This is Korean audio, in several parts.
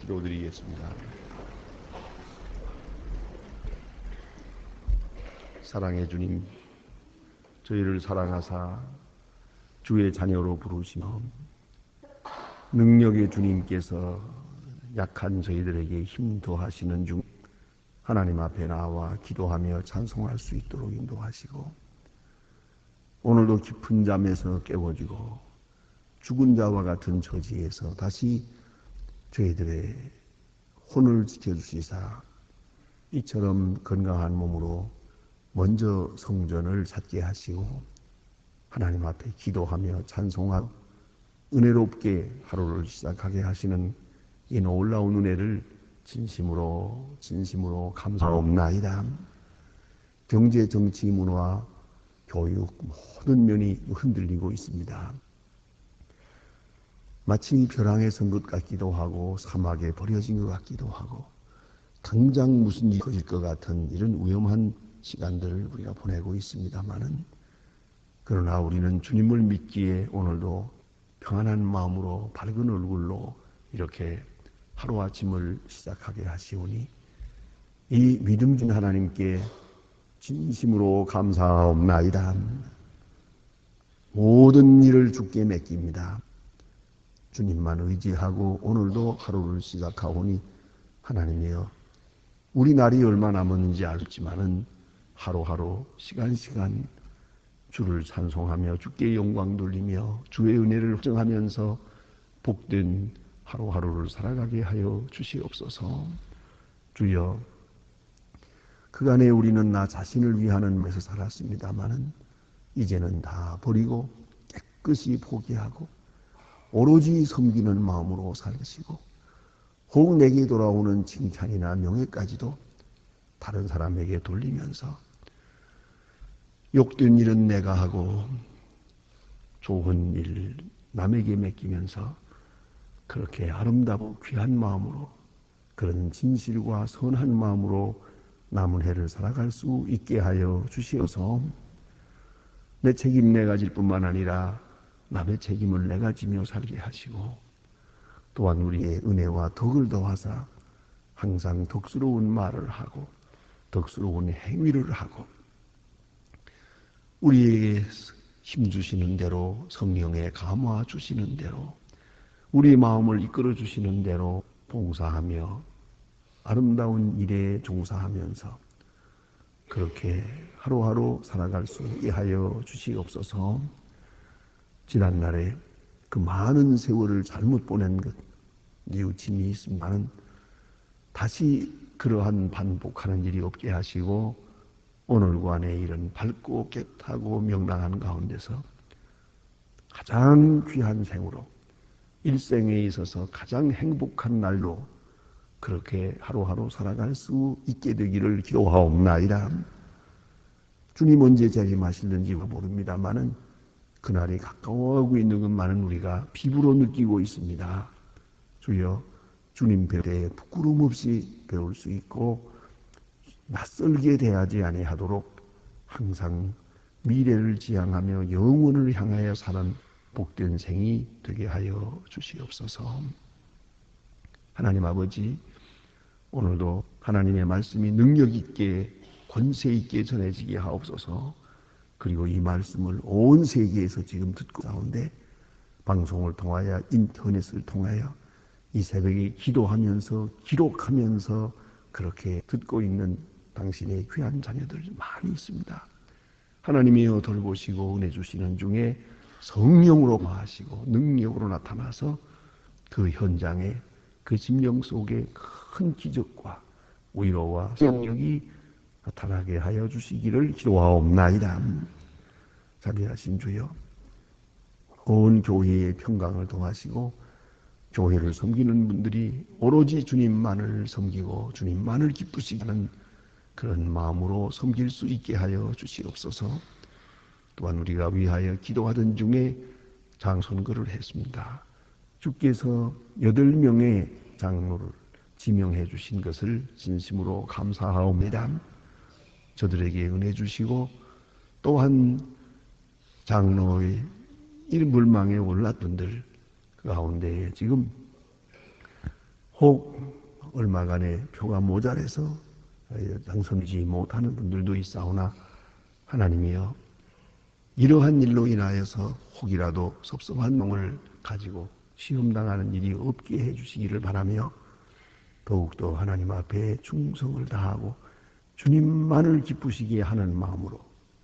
기도드리겠습니다. 사랑의 주님, 저희를 사랑하사 주의 자녀로 부르시며 능력의 주님께서 약한 저희들에게 힘 더하시는 중 하나님 앞에 나와 기도하며 찬송할 수 있도록 인도하시고, 오늘도 깊은 잠에서 깨워주고 죽은 자와 같은 처지에서 다시 저희들의 혼을 지켜주시사 이처럼 건강한 몸으로 먼저 성전을 찾게 하시고 하나님 앞에 기도하며 찬송하고 은혜롭게 하루를 시작하게 하시는 이 놀라운 은혜를 진심으로 감사옵나이다. 경제, 정치, 문화, 교육 모든 면이 흔들리고 있습니다. 마치 벼랑에 선 것 같기도 하고 사막에 버려진 것 같기도 하고 당장 무슨 일이 터질 것 같은 이런 위험한 시간들을 우리가 보내고 있습니다마는, 그러나 우리는 주님을 믿기에 오늘도 평안한 마음으로 밝은 얼굴로 이렇게 하루아침을 시작하게 하시오니 이 믿음 중 하나님께 진심으로 감사옵나이다. 모든 일을 주께 맡깁니다. 주님만 의지하고 오늘도 하루를 시작하오니 하나님이여, 우리 날이 얼마 남았는지 알지만은 하루하루 시간 주를 찬송하며 주께 영광 돌리며 주의 은혜를 확정하면서 복된 하루하루를 살아가게 하여 주시옵소서. 주여, 그간에 우리는 나 자신을 위하는 마음에서 살았습니다마는 이제는 다 버리고 깨끗이 포기하고 오로지 섬기는 마음으로 살으시고, 혹 내게 돌아오는 칭찬이나 명예까지도 다른 사람에게 돌리면서 욕된 일은 내가 하고 좋은 일 남에게 맡기면서 그렇게 아름다고 귀한 마음으로, 그런 진실과 선한 마음으로 남은 해를 살아갈 수 있게 하여 주시어서 내 책임 내가 질 뿐만 아니라 남의 책임을 내가 지며 살게 하시고, 또한 우리의 은혜와 덕을 더하사 항상 덕스러운 말을 하고 덕스러운 행위를 하고 우리에게 힘주시는 대로, 성령의 감화 주시는 대로, 우리 마음을 이끌어 주시는 대로 봉사하며 아름다운 일에 종사하면서 그렇게 하루하루 살아갈 수 있게 하여 주시옵소서. 지난날에 그 많은 세월을 잘못 보낸 것 뉘우침이 있으면 다시 그러한 반복하는 일이 없게 하시고, 오늘과 내일은 밝고 깨끗하고 명랑한 가운데서 가장 귀한 생으로, 일생에 있어서 가장 행복한 날로 그렇게 하루하루 살아갈 수 있게 되기를 기도하옵나이다. 주님 언제 재림하실는지 모릅니다마는 그날이 가까워하고 있는 것만은 우리가 피부로 느끼고 있습니다. 주여, 주님 배에 부끄럼 없이 배울 수 있고 낯설게 대하지 아니하도록 항상 미래를 지향하며 영원을 향하여 사는 복된 생이 되게 하여 주시옵소서. 하나님 아버지, 오늘도 하나님의 말씀이 능력 있게 권세 있게 전해지게 하옵소서. 그리고 이 말씀을 온 세계에서 지금 듣고 가운데 방송을 통하여 인터넷을 통하여 이 새벽에 기도하면서 기록하면서 그렇게 듣고 있는 당신의 귀한 자녀들 많이 있습니다. 하나님이여 돌보시고 은혜 주시는 중에 성령으로 마시고 능력으로 나타나서 그 현장에, 그 심령 속에 큰 기적과 위로와 영역이 나타나게 하여 주시기를 기도하옵나이다. 자비하신 주여, 온 교회의 평강을 동하시고 교회를 섬기는 분들이 오로지 주님만을 섬기고 주님만을 기쁘시게 하는 그런 마음으로 섬길 수 있게 하여 주시옵소서. 또한 우리가 위하여 기도하던 중에 장선거를 했습니다. 주께서 8명의 장로를 지명해 주신 것을 진심으로 감사하옵니다. 저들에게 은혜 주시고, 또한 장로의 이 물망에 올랐던 분들 가운데 지금 혹 얼마간의 표가 모자라서 당선되지 못하는 분들도 있사오나 하나님이여 이러한 일로 인하여서 혹이라도 섭섭한 마음을 가지고 시험당하는 일이 없게 해주시기를 바라며 더욱더 하나님 앞에 충성을 다하고 주님만을 기쁘시게 하는 마음으로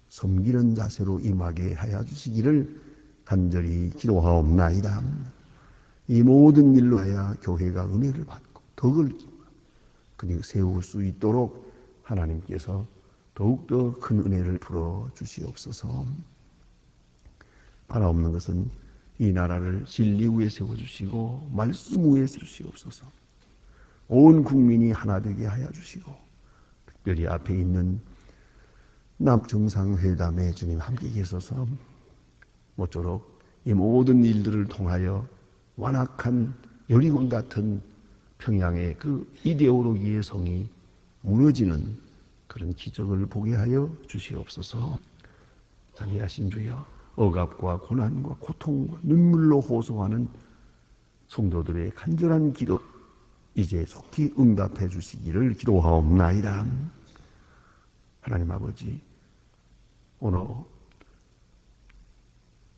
섬기는 자세로 임하게 하여 주시기를 간절히 기도하옵나이다. 이 모든 일로 하여 교회가 은혜를 받고 덕을 그리고 세울 수 있도록 하나님께서 더욱더 큰 은혜를 풀어 주시옵소서. 바라옵는 것은 이 나라를 진리 위에 세워주시고 말씀 위에 세우시옵소서. 온 국민이 하나 되게 하여 주시고 특별히 앞에 있는 남정상회담에 주님 함께 계셔서 모쪼록 이 모든 일들을 통하여 완악한 여리곤 같은 평양의 그 이데올로기의 성이 무너지는 그런 기적을 보게 하여 주시옵소서. 자비하신 주여 억압과 고난과 고통과 눈물로 호소하는 성도들의 간절한 기도 이제 속히 응답해 주시기를 기도하옵나이다. 하나님 아버지 오늘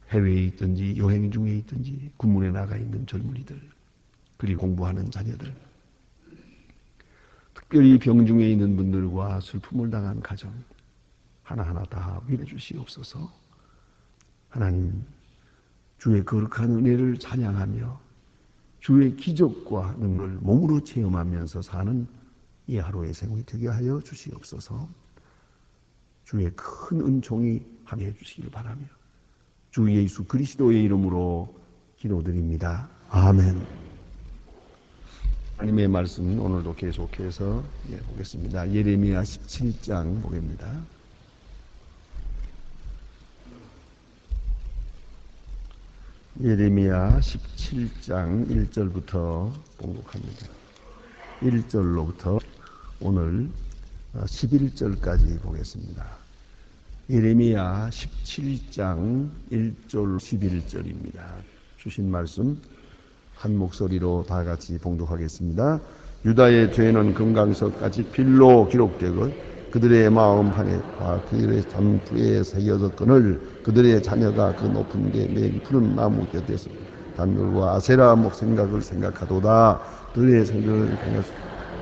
해외에 있든지 여행 중에 있든지 군문에 나가 있는 젊은이들 그리고 공부하는 자녀들 특별히 병중에 있는 분들과 슬픔을 당한 가정 하나하나 다 위로해 주시옵소서. 하나님 주의 거룩한 은혜를 찬양하며 주의 기적과 능력을 몸으로 체험하면서 사는 이 하루의 생활이 되게 하여 주시옵소서. 주의 큰 은총이 함께해 주시길 바라며 주 예수 그리스도의 이름으로 기도드립니다. 아멘. 하나님의 말씀 오늘도 계속해서 보겠습니다. 예레미야 17장 보겠습니다. 예레미야 17장 1절부터 봉독합니다. 1절로부터 오늘 11절까지 보겠습니다. 예레미야 17장 1절 11절입니다. 주신 말씀 한 목소리로 다 같이 봉독하겠습니다. 유다의 죄는 금강석같이 필로 기록되고 그들의 마음판에 그들의 잠부에 새겨졌거늘 그들의 자녀가 그 높은 데 매일 푸른 나무 곁에서 단물과 아세라 목 생각을 생각하도다. 그들의 생각을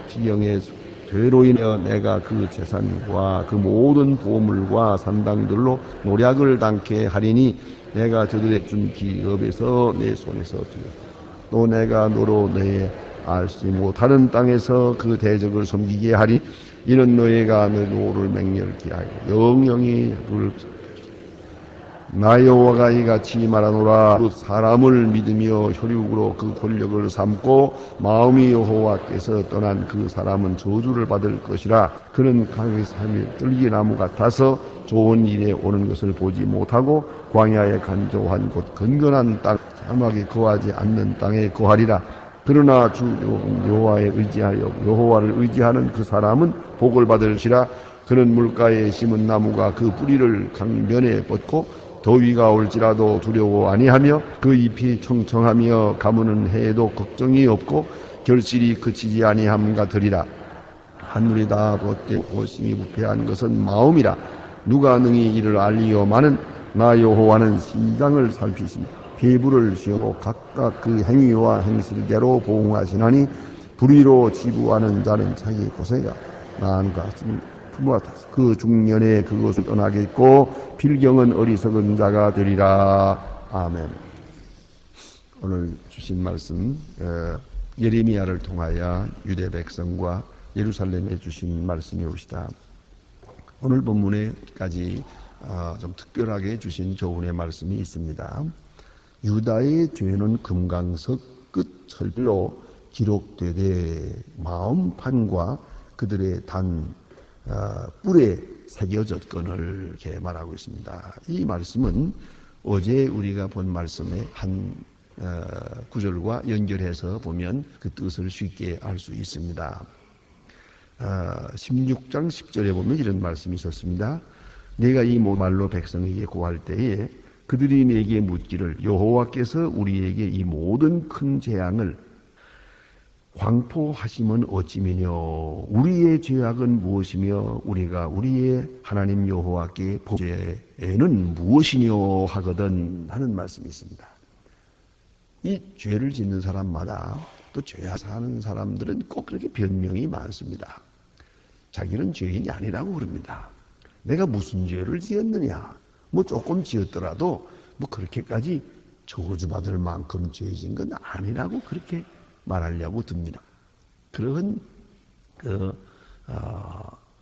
지경의 죄로 인하여 내가 그 재산과 그 모든 보물과 산당들로 노략을 당케 하리니 내가 저들의 준 기업에서 내 손에서 주었다. 또 내가 너로 너의 알지 못하는 땅에서 그 대적을 섬기게 하리. 이는 너희가 너 노를 맹렬케 하여 영영이 나 여호와가 이같이 말하노라. 사람을 믿으며 혈육으로 그 권력을 삼고 마음이 여호와께서 떠난 그 사람은 저주를 받을 것이라. 그는 강의 삶의 뜰기나무 같아서 좋은 일에 오는 것을 보지 못하고 광야에 간조한 곳 건건한 땅 사막에 거하지 않는 땅에 거하리라. 그러나 주 여호와에 의지하여 여호와를 의지하는 그 사람은 복을 받을지라. 그는 물가에 심은 나무가 그 뿌리를 강변에 뻗고 더위가 올지라도 두려워 아니하며 그 잎이 청청하며 가무는 해에도 걱정이 없고 결실이 그치지 아니함과 더리라. 하늘이 다 벗되고 심히 부패한 것은 마음이라. 누가 능히 이를 알리오마는 나 여호와는 시장을 살피시며 배부를 씌우고 각각 그 행위와 행실대로 보응하시나니 불의로 지부하는 자는 자기 고생이라. 나한가 그 중년에 그것을 떠나겠고 필경은 어리석은 자가 되리라. 아멘. 오늘 주신 말씀 예레미야를 통하여 유대 백성과 예루살렘에 주신 말씀이옵시다. 오늘 본문에까지 좀 특별하게 주신 교훈의 말씀이 있습니다. 유다의 죄는 금강석 끝 철로 기록되되 마음판과 그들의 단 뿔에 새겨졌거늘 이렇게 말하고 있습니다. 이 말씀은 어제 우리가 본 말씀의 한 구절과 연결해서 보면 그 뜻을 쉽게 알 수 있습니다. 16장 10절에 보면 이런 말씀이 있었습니다. 내가 이 말로 백성에게 고할 때에 그들이 내게 묻기를 여호와께서 우리에게 이 모든 큰 재앙을 광포하심은 어찌미뇨 우리의 죄악은 무엇이며 우리가 우리의 하나님 여호와께 범죄는 무엇이뇨 하거든 하는 말씀이 있습니다. 이 죄를 짓는 사람마다 또 죄사하는 사람들은 꼭 그렇게 변명이 많습니다. 자기는 죄인이 아니라고 그럽니다. 내가 무슨 죄를 지었느냐? 뭐 조금 지었더라도 뭐 그렇게까지 저주받을 만큼 죄 지은 건 아니라고 그렇게 말하려고 듭니다. 그런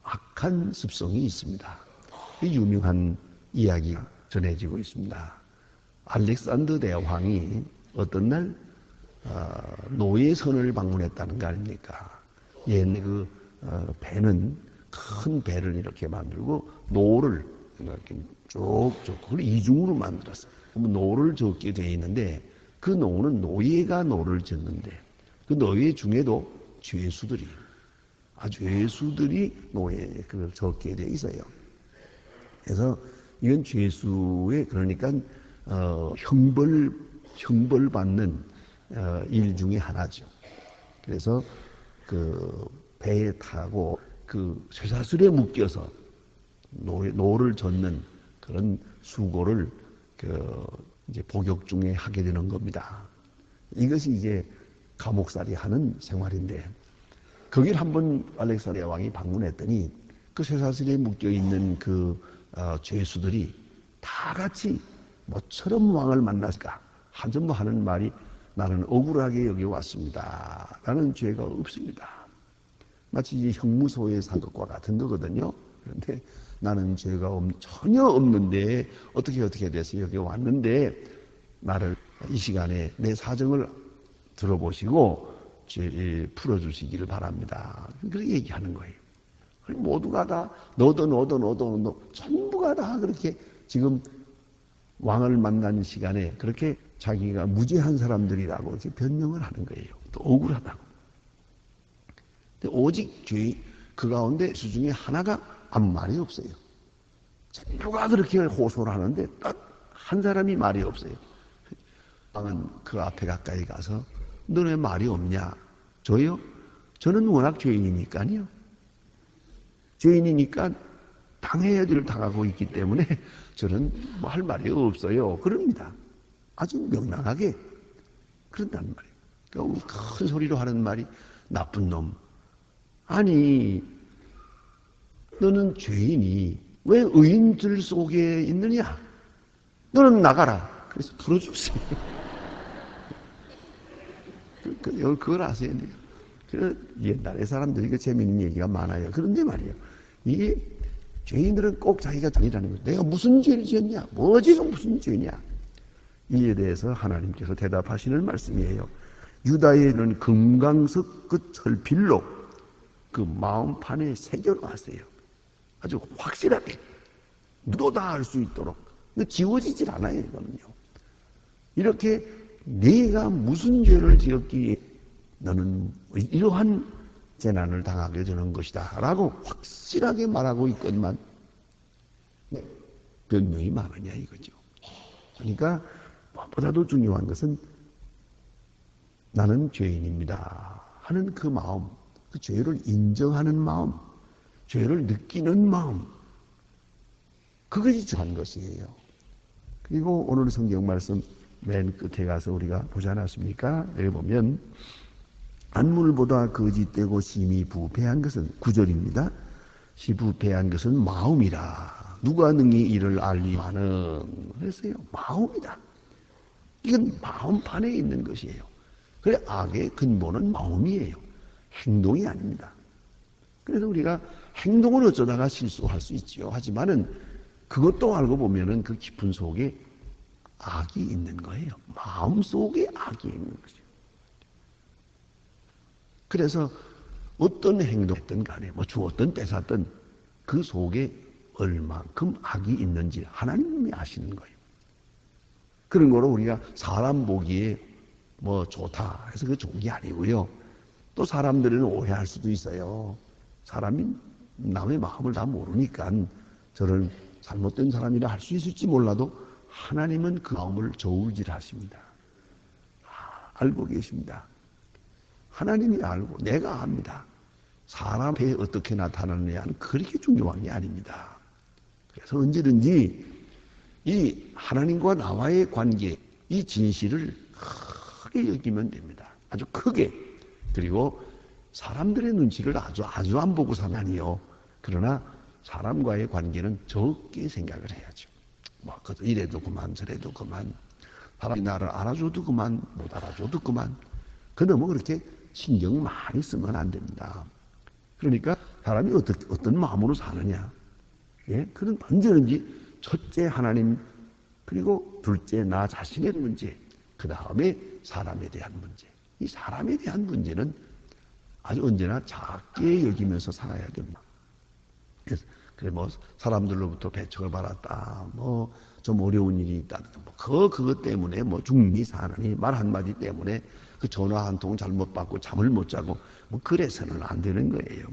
악한 습성이 있습니다. 유명한 이야기가 전해지고 있습니다. 알렉산더 대왕이 어떤 날 노예선을 방문했다는 거 아닙니까? 옛날 배는 큰 배를 이렇게 만들고 노를 이렇게 쭉쭉 그걸 이중으로 만들었어요. 노를 젓게 되어 있는데 그 노는 노예가 노를 젓는데 그 노예 중에도 죄수들이 노예 그걸 젓게 되어 있어요. 그래서 이건 죄수의 그러니까 형벌 받는 일 중에 하나죠. 그래서 그 배에 타고 그 쇠사슬에 묶여서 노를 젓는 그런 수고를 이제 복역 중에 하게 되는 겁니다. 이것이 이제 감옥살이 하는 생활인데 거길 한번 알렉산더 왕이 방문했더니 그 쇠사슬에 묶여 있는 그 죄수들이 다 같이 모처럼 왕을 만났을까 한전부 하는 말이 나는 억울하게 여기 왔습니다. 나는 죄가 없습니다. 마치 이제 형무소에 산 것과 같은 거거든요. 그런데 나는 죄가 전혀 없는데 어떻게 돼서 여기 왔는데 나를 이 시간에 내 사정을 들어보시고 풀어주시기를 바랍니다. 그렇게 얘기하는 거예요. 모두가 다 너도 전부가 다 그렇게 지금 왕을 만난 시간에 그렇게 자기가 무죄한 사람들이라고 이렇게 변명을 하는 거예요. 또 억울하다고. 근데 오직 그 가운데 수중에 하나가 아무 말이 없어요. 전부가 그렇게 호소를 하는데 딱 한 사람이 말이 없어요. 왕은 그 앞에 가까이 가서 너 왜 말이 없냐? 저요? 저는 워낙 죄인이니까요. 죄인이니까 당해야 될 당하고 있기 때문에 저는 뭐 할 말이 없어요. 그럽니다. 아주 명랑하게 그런단 말이에요. 그러니까 큰 소리로 하는 말이 나쁜 놈. 아니 너는 죄인이 왜 의인들 속에 있느냐? 너는 나가라. 그래서 풀어줬어요. 그걸 아셔야 돼요. 옛날에 사람들이 그 재미있는 얘기가 많아요. 그런데 말이에요. 이게 죄인들은 꼭 자기가 죄인이라는 거예요. 내가 무슨 죄를 지었냐? 뭐지가 무슨 죄냐? 이에 대해서 하나님께서 대답하시는 말씀이에요. 유다에는 금강석 그 철필로 그 마음판에 새겨놨어요. 아주 확실하게 누구도 다 알 수 있도록. 근데 지워지질 않아요. 이거는요. 이렇게 네가 무슨 죄를 지었기에 너는 이러한 재난을 당하게 되는 것이다 라고 확실하게 말하고 있건만 변명이 많으냐 이거죠. 그러니까 무엇보다도 중요한 것은 나는 죄인입니다 하는 그 마음, 그 죄를 인정하는 마음, 죄를 느끼는 마음, 그것이 중요한 것이에요. 그리고 오늘 성경 말씀 맨 끝에 가서 우리가 보지 않았습니까? 여기 보면 만물보다 거짓되고 심히 부패한 것은 9절입니다. 부패한 것은 마음이라 누가 능히 이를 알리마는 그랬어요. 마음이다. 이건 마음판에 있는 것이에요. 그래 악의 근본은 마음이에요. 행동이 아닙니다. 그래서 우리가 행동을 어쩌다가 실수할 수 있지요. 하지만은 그것도 알고 보면은 그 깊은 속에 악이 있는 거예요. 마음 속에 악이 있는 거죠. 그래서 어떤 행동했든 간에 뭐 주었든 뺏었든 그 속에 얼만큼 악이 있는지 하나님이 아시는 거예요. 그런 거로 우리가 사람 보기에 뭐 좋다 해서 그 좋은 게 아니고요. 또 사람들은 오해할 수도 있어요. 사람이 남의 마음을 다 모르니까 저를 잘못된 사람이라 할 수 있을지 몰라도 하나님은 그 마음을 저울질하십니다. 알고 계십니다. 하나님이 알고 내가 압니다. 사람 앞에 어떻게 나타나느냐는 그렇게 중요한 게 아닙니다. 그래서 언제든지 이 하나님과 나와의 관계, 이 진실을 크게 여기면 됩니다. 아주 크게. 그리고 사람들의 눈치를 아주 안 보고 사는 아니요. 그러나 사람과의 관계는 적게 생각을 해야죠. 뭐 이래도 그만 저래도 그만, 사람이 나를 알아줘도 그만 못 알아줘도 그만. 너무 그렇게 신경 많이 쓰면 안 됩니다. 그러니까 사람이 어떤 마음으로 사느냐, 예? 그런 언제든지 첫째 하나님, 그리고 둘째 나 자신의 문제, 그 다음에 사람에 대한 문제. 이 사람에 대한 문제는 아주 언제나 작게 여기면서 살아야 됩니다. 그래 뭐 사람들로부터 배척을 받았다, 뭐 좀 어려운 일이 있다, 뭐 그것 때문에 뭐 죽니 사느니 말 한마디 때문에 그 전화 한 통 잘못 받고 잠을 못 자고 뭐 그래서는 안 되는 거예요.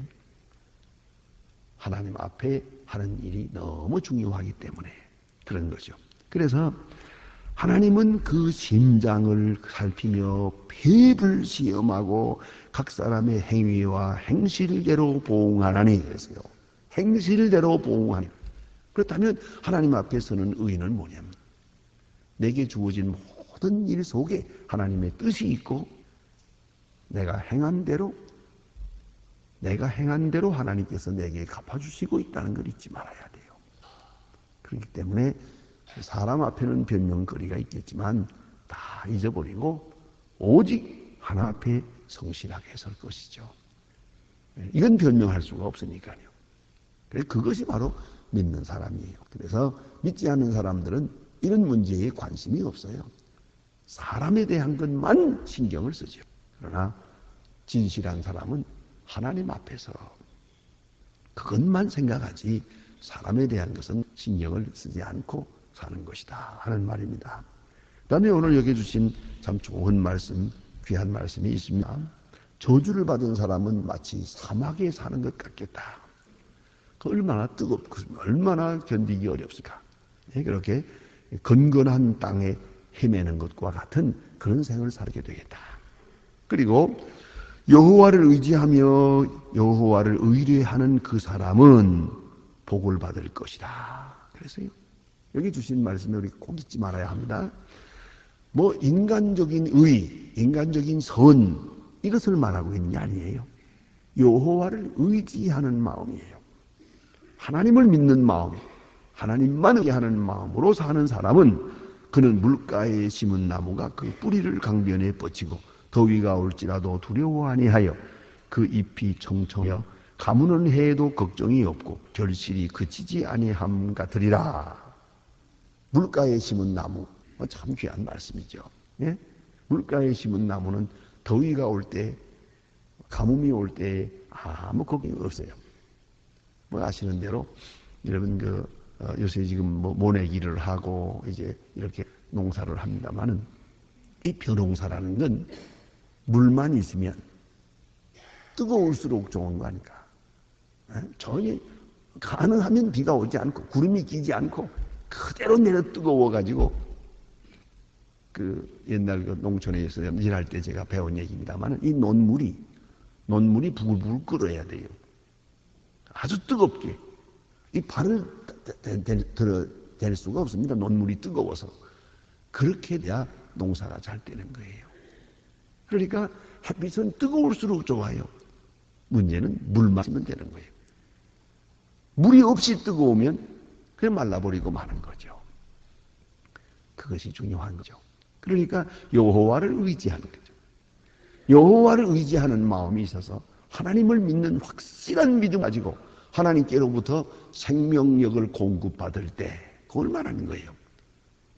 하나님 앞에 하는 일이 너무 중요하기 때문에 그런 거죠. 그래서 하나님은 그 심장을 살피며 폐를 시험하고 각 사람의 행위와 행실대로 보응하나니 그랬어요. 행실대로 보응하니. 그렇다면 하나님 앞에 서는 의인은 뭐냐면 내게 주어진 모든 일 속에 하나님의 뜻이 있고 내가 행한 대로 하나님께서 내게 갚아주시고 있다는 걸 잊지 말아야 돼요. 그렇기 때문에 사람 앞에는 변명거리가 있겠지만 다 잊어버리고 오직 하나 앞에 성실하게 설 것이죠. 이건 변명할 수가 없으니까요. 그래서 그것이 바로 믿는 사람이에요. 그래서 믿지 않는 사람들은 이런 문제에 관심이 없어요. 사람에 대한 것만 신경을 쓰죠. 그러나 진실한 사람은 하나님 앞에서 그것만 생각하지 사람에 대한 것은 신경을 쓰지 않고 사는 것이다 하는 말입니다. 그 다음에 오늘 여기 주신 참 좋은 말씀, 귀한 말씀이 있습니다. 저주를 받은 사람은 마치 사막에 사는 것 같겠다. 그 얼마나 뜨겁고 얼마나 견디기 어렵을까. 그렇게 건건한 땅에 헤매는 것과 같은 그런 생을 살게 되겠다. 그리고 여호와를 의지하며 여호와를 의뢰하는 그 사람은 복을 받을 것이다. 그래서요. 여기 주신 말씀에 우리 꼭 잊지 말아야 합니다. 뭐 인간적인 의, 인간적인 선 이것을 말하고 있는 게 아니에요. 여호와를 의지하는 마음이에요. 하나님을 믿는 마음, 하나님만 의지하는 마음으로 사는 사람은 그는 물가에 심은 나무가 그 뿌리를 강변에 뻗치고 더위가 올지라도 두려워 아니하여 그 잎이 청청하여 가무는 해에도 걱정이 없고 결실이 그치지 아니함 같으리라. 물가에 심은 나무, 참 귀한 말씀이죠. 예? 물가에 심은 나무는 더위가 올 때, 가뭄이 올 때 아무 걱정이 없어요. 뭐 아시는 대로 여러분 요새 지금 뭐 모내기를 하고 이제 이렇게 농사를 합니다만은 이 벼농사라는 건 물만 있으면 뜨거울수록 좋은 거 아닙니까? 전혀 가능하면 비가 오지 않고 구름이 끼지 않고 그대로 내려 뜨거워가지고 그 옛날 그 농촌에서 일할 때 제가 배운 얘기입니다만 이 논물이 부글부글 끓어야 돼요. 아주 뜨겁게. 이 발을 댈 수가 없습니다. 논물이 뜨거워서. 그렇게 돼야 농사가 잘 되는 거예요. 그러니까 햇빛은 뜨거울수록 좋아요. 문제는 물만 있으면 되는 거예요. 물이 없이 뜨거우면 그냥 말라버리고 마는 거죠. 그것이 중요한 거죠. 그러니까 여호와를 의지하는 거죠. 여호와를 의지하는 마음이 있어서 하나님을 믿는 확실한 믿음 가지고 하나님께로부터 생명력을 공급받을 때 그걸 말하는 거예요.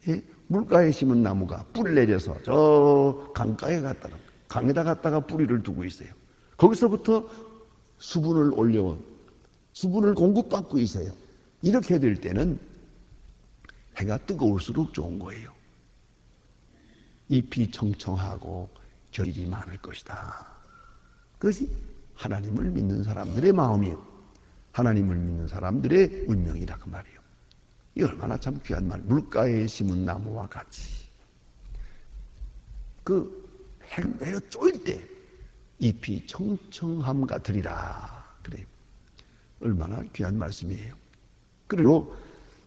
예? 물가에 심은 나무가 뿌리 내려서 저 강에다 갔다가 뿌리를 두고 있어요. 거기서부터 수분을 수분을 공급받고 있어요. 이렇게 될 때는 해가 뜨거울수록 좋은 거예요. 잎이 청청하고 결실이 많을 것이다. 그것이 하나님을 믿는 사람들의 마음이에요. 하나님을 믿는 사람들의 운명이라 그 말이에요. 이 얼마나 참 귀한 말. 물가에 심은 나무와 같이. 그 해가 쪼일 때 잎이 청청함 같으리라. 그래요. 얼마나 귀한 말씀이에요. 그리고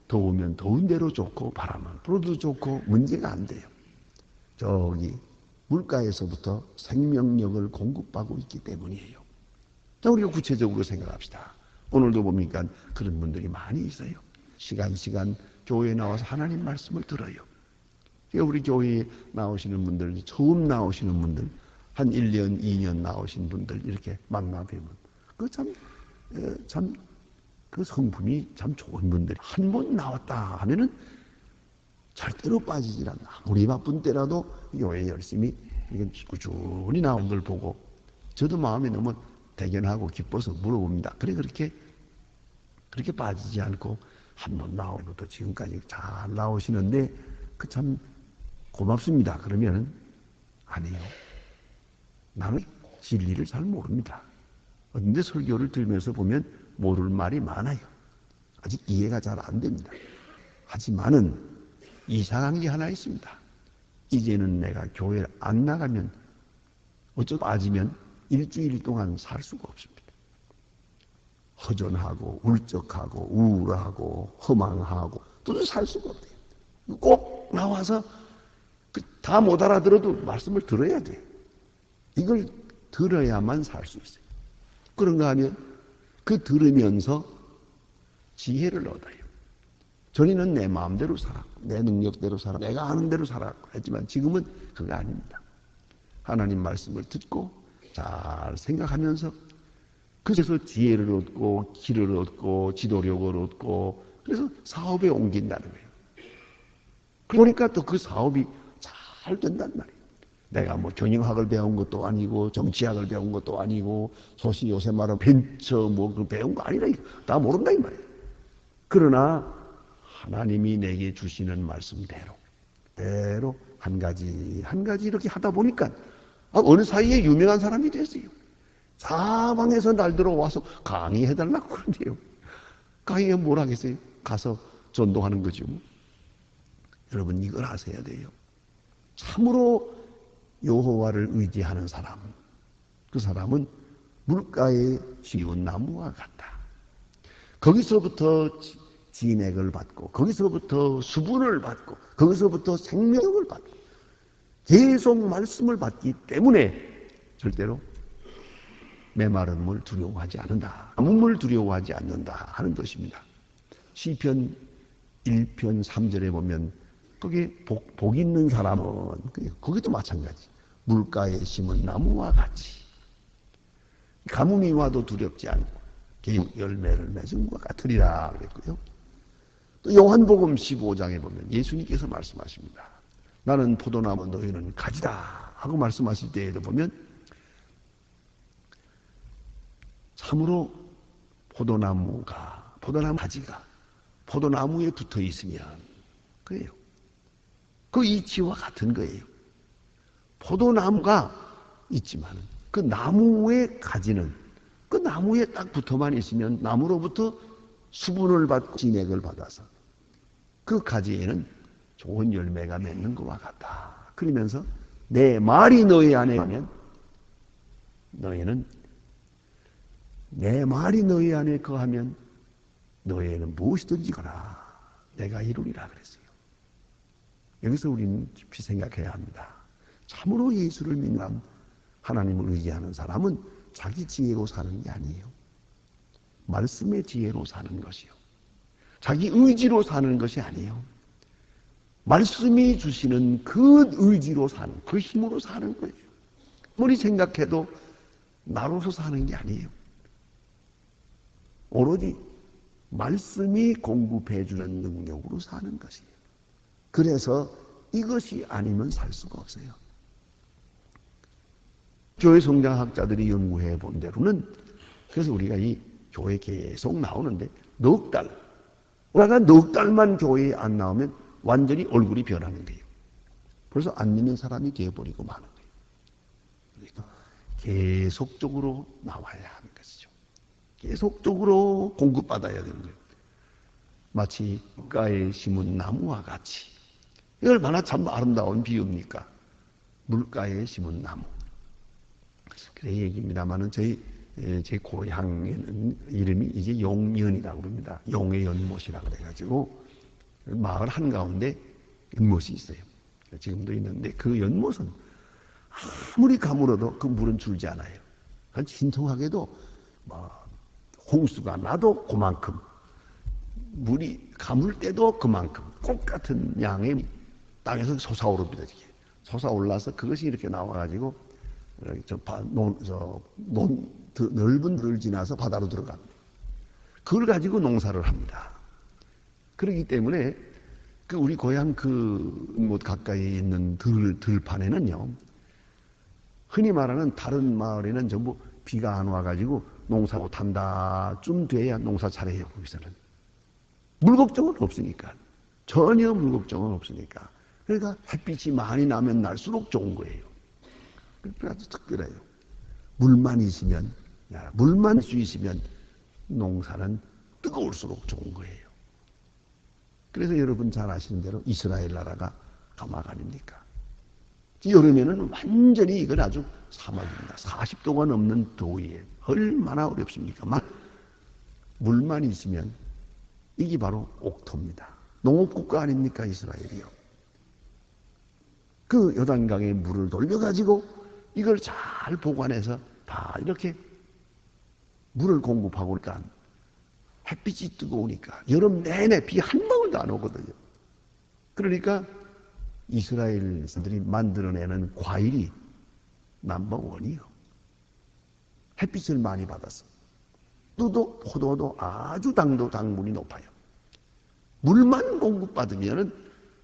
더우면 더운 대로 좋고 바람은 불어도 좋고 문제가 안 돼요. 저기 물가에서부터 생명력을 공급하고 있기 때문이에요. 자, 우리가 구체적으로 생각합시다. 오늘도 보니까 그런 분들이 많이 있어요. 시간 교회에 나와서 하나님 말씀을 들어요. 우리 교회에 나오시는 분들, 처음 나오시는 분들, 한 1년, 2년 나오신 분들 이렇게 만나뵈면 그 성품이 참 좋은 분들이 한 번 나왔다 하면은 절대로 빠지질 않아. 아무리 바쁜 때라도 교회 열심히 꾸준히 나온 걸 보고 저도 마음이 너무 대견하고 기뻐서 물어봅니다. 그렇게 빠지지 않고 한 번 나오고도 지금까지 잘 나오시는데 그 참 고맙습니다. 그러면 아니요. 나는 진리를 잘 모릅니다. 그런데 설교를 들으면서 보면 모를 말이 많아요. 아직 이해가 잘 안 됩니다. 하지만은 이상한 게 하나 있습니다. 이제는 내가 교회를 안 나가면 어쩌다 빠지면 일주일 동안 살 수가 없습니다. 허전하고 울적하고 우울하고 허망하고 도저히 살 수가 없대요. 꼭 나와서 다 못 알아들어도 말씀을 들어야 돼요. 이걸 들어야만 살 수 있어요. 그런가 하면 그 들으면서 지혜를 얻어요. 전에는 내 마음대로 살았고 내 능력대로 살았고 내가 아는 대로 살았고 했지만 지금은 그거 아닙니다. 하나님 말씀을 듣고 잘 생각하면서 그래서 지혜를 얻고 길을 얻고 지도력을 얻고 그래서 사업에 옮긴다는 거예요. 그러니까 또 그 사업이 잘 된단 말이에요. 내가 뭐 경영학을 배운 것도 아니고 정치학을 배운 것도 아니고 소위 요새 말하는 벤처 그 배운 거 아니라 다 모른다 이 말이에요. 그러나 하나님이 내게 주시는 말씀대로 한 가지 이렇게 하다 보니까 어느 사이에 유명한 사람이 됐어요. 사방에서 날들어 와서 강의해달라고 그러네요. 강의에 뭘 하겠어요? 가서 전도하는 거죠. 여러분 이걸 아셔야 돼요. 참으로 여호와를 의지하는 사람, 그 사람은 물가에 심은 나무와 같다. 거기서부터 진액을 받고 거기서부터 수분을 받고 거기서부터 생명을 받고 계속 말씀을 받기 때문에 절대로 메마름을 두려워하지 않는다. 아무물 두려워하지 않는다 하는 것입니다. 시편 1편 3절에 보면 거기 복 있는 사람은 거기도 마찬가지. 물가에 심은 나무와 같이 가뭄이 와도 두렵지 않고 계속 열매를 맺은 것 같으리라 그랬고요. 또 요한복음 15장에 보면 예수님께서 말씀하십니다. 나는 포도나무 너희는 가지다 하고 말씀하실 때에도 보면 참으로 포도나무 가지가 포도나무에 붙어 있으면 그래요. 그 이치와 같은 거예요. 포도나무가 있지만 그 나무의 가지는 그 나무에 딱 붙어만 있으면 나무로부터 수분을 받고 진액을 받아서 그 가지에는 좋은 열매가 맺는 것과 같다. 그러면서 내 말이 너희 안에 하면 너희는 내 말이 너희 안에 거하면 너희는 무엇이든지 거라 내가 이루리라 그랬어요. 여기서 우리는 깊이 생각해야 합니다. 참으로 예수를 믿는 하나님을 의지하는 사람은 자기 지혜로 사는 게 아니에요. 말씀의 지혜로 사는 것이요. 자기 의지로 사는 것이 아니에요. 말씀이 주시는 그 의지로 사는, 그 힘으로 사는 거예요. 아무리 생각해도 나로서 사는 게 아니에요. 오로지 말씀이 공급해주는 능력으로 사는 것이에요. 그래서 이것이 아니면 살 수가 없어요. 교회 성장학자들이 연구해 본 대로는 그래서 우리가 이 교회 계속 나오는데 넉 달만 교회에 안 나오면 완전히 얼굴이 변하는 거예요. 그래서 안 믿는 사람이 되어버리고 마는 거예요. 그러니까 계속적으로 나와야 하는 것이죠. 계속적으로 공급받아야 되는 거예요. 마치 물가에 심은 나무와 같이. 이거 얼마나 참 아름다운 비유입니까? 물가에 심은 나무. 그래 얘기입니다만은 제 고향에는 이름이 이제 용연이라고 그럽니다. 용의 연못이라 그래가지고 마을 한가운데 연못이 있어요. 지금도 있는데 그 연못은 아무리 가물어도 그 물은 줄지 않아요. 신통하게도 홍수가 나도 그만큼, 물이 가물 때도 그만큼 똑같은 양의 땅에서 솟아오릅니다. 솟아올라서 그것이 이렇게 나와가지고 넓은 들을 지나서 바다로 들어갑니다. 그걸 가지고 농사를 합니다. 그렇기 때문에 우리 고향 뭐 가까이 있는 들판에는요, 흔히 말하는 다른 마을에는 전부 비가 안 와가지고 농사 못한다쯤 돼야 농사 잘해요. 거기서는 물 걱정은 없으니까, 전혀 물 걱정은 없으니까. 그러니까 햇빛이 많이 나면 날수록 좋은 거예요. 그래서 아주 특별해요. 물만 있으면, 물만 수 있으면 농사는 뜨거울수록 좋은 거예요. 그래서 여러분 잘 아시는 대로 이스라엘 나라가 사막 아닙니까? 여름에는 완전히 이건 아주 사막입니다. 40도가 넘는 더위에 얼마나 어렵습니까? 물만 있으면 이게 바로 옥토입니다. 농업국가 아닙니까? 이스라엘이요. 그 요단강에 물을 돌려가지고 이걸 잘 보관해서 다 이렇게 물을 공급하고 그러니까 햇빛이 뜨거우니까 여름 내내 비 한 방울도 안 오거든요. 그러니까 이스라엘 사람들이 만들어내는 과일이 넘버원이요. 햇빛을 많이 받아서. 포도도 아주 당분이 높아요. 물만 공급받으면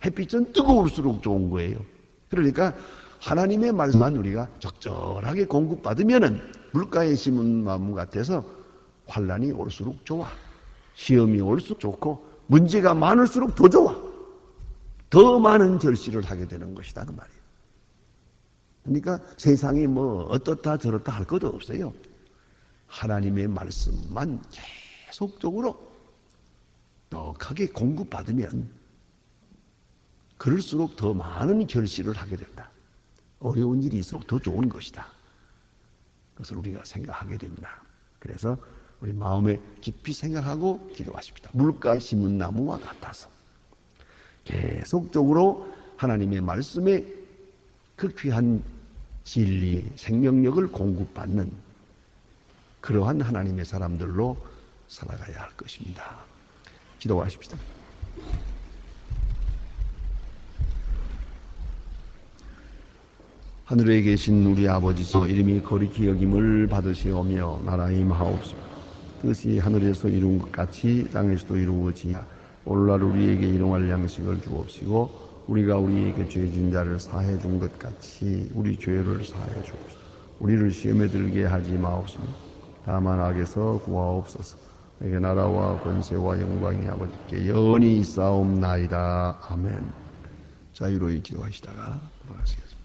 햇빛은 뜨거울수록 좋은 거예요. 그러니까 하나님의 말씀만 우리가 적절하게 공급받으면 물가에 심은 나무 같아서 환란이 올수록 좋아. 시험이 올수록 좋고 문제가 많을수록 더 좋아. 더 많은 결실을 하게 되는 것이다 그 말이에요. 그러니까 세상이 뭐 어떻다 저렇다 할 것도 없어요. 하나님의 말씀만 계속적으로 떡하게 공급받으면 그럴수록 더 많은 결실을 하게 된다. 어려운 일이 있을수록 더 좋은 것이다. 그것을 우리가 생각하게 됩니다. 그래서 우리 마음에 깊이 생각하고 기도하십시다. 물가에 심은 나무와 같아서 계속적으로 하나님의 말씀에 그 귀한 진리, 생명력을 공급받는 그러한 하나님의 사람들로 살아가야 할 것입니다. 기도하십시다. 하늘에 계신 우리 아버지서 이름이 거룩히 여김을 받으시오며 나라의 임하옵소서. 뜻이 하늘에서 이룬 것 같이 땅에서도 이루어지야. 오늘날 우리에게 일용할 양식을 주옵시고 우리가 우리에게 죄진 자를 사해 준 것 같이 우리 죄를 사해 주옵소서. 우리를 시험에 들게 하지 마옵소서. 다만 악에서 구하옵소서. 내게 나라와 권세와 영광이 아버지께 영원히 있사옵나이다. 아멘. 자유로이 기도하시다가 돌아가시겠습니다.